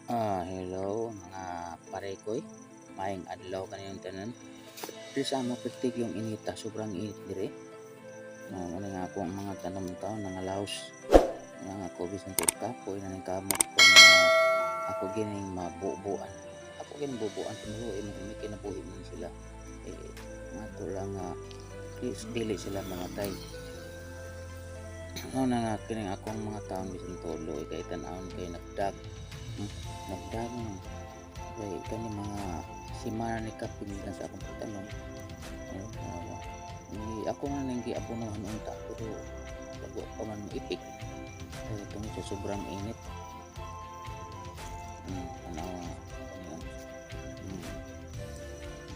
Hello mga parekoy. Maayong adlaw kaniyong tanan. Dili sa amo pertig yung inita, sobrang init dire. Ano nga ako ang mga tanong taon nga laos. Nga ako bisan kay kapoy na ning kamot ko nga ako gining mabubuan. Ako gining bubuan tumulo may kinabuhi man sila. Nga to lang dili sila mamatay. Ano na nga kining akong mga taon bisan tulo kay tan-awon kay nagdag. Nagdag kay kani mga simana ni kapingan sa akong pagtanong. Ako nga nang giabonohan unta pero bago pa man ipik tungod sa sobrang init. Tanawa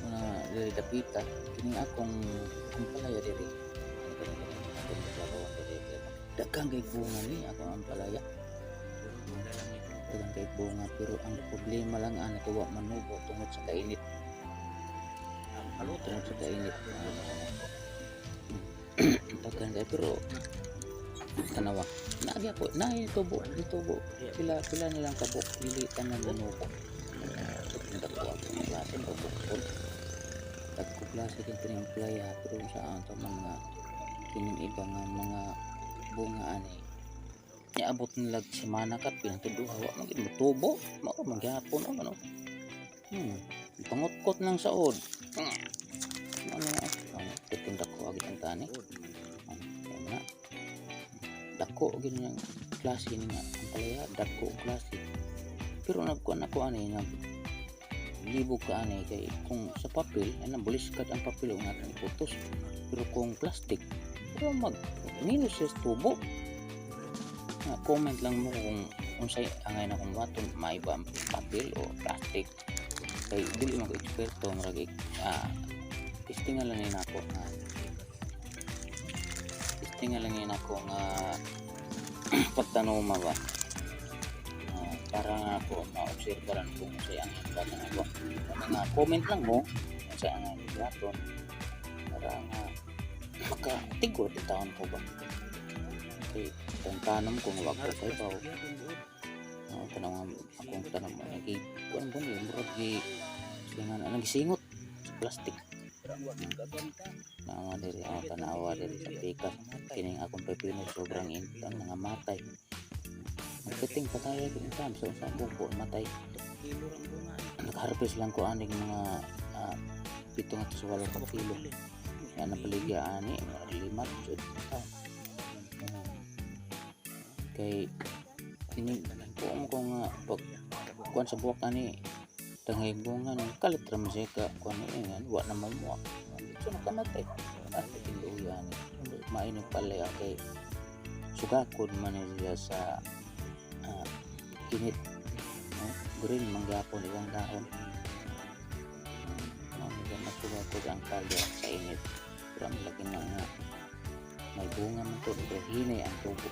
mga diri dapita kining akong palaya diri daghang kay bunga ni ako ang palaya daghang kay bunga pero ang problema lang ana kay wa manubo tungod sa kainit tungod sa kainit daghang kay pero tanawa naagi ako tubo pila nilang kabok dili tanan manubo dagko ang klase ng bukod dagko klase kin playa pero saan to mga kining iba nga mga bunga ani niabot nila semana ka pinatuduha wa magin motubo mao magyapon ano pangutkot ng saod ano titindak ko agit ang tani na dako ganyan klase ni nga ang palaya dako klase pero nagkuan ako ani nag libog ka ani kay kung sa papel ana buliskat ang papel ug natang iputos pero kung plastic pero mag minus sa tubo comment lang mo kung unsay angay na kung waton maiba ang papel o plastic kay dili man ko eksperto marag testingan lang ni nako nga pagtanoma ba para nga ako ma-obserbaran kung unsay angay ba nga comment lang mo unsay angay waton para nga makatigot taon ko ba okay tanong kung wag ko kay pao tanong akong tanong mo lagi kuan ba ni murag gi singan anang gisingot sa plastic na diri tanawa diri sa pikas kining akong pepino sobrang init ang mga matay magkiting patay kung tam sa buko matay nag-harvest lang ko aning mga 7 kilo yan ang paligya ani mga 5 kay ini ko nga pag kuan sa buwak ani tangay bunga ni kalit ra man siya ka kuan ni wa na mamuwa so nakamatay tiluya ni mainit pala kay sugakod man niya sa init green mangyapon ilang dahon masugakod ang kalya sa init pero ang laki na nga may bunga man to pero hinay ang tubo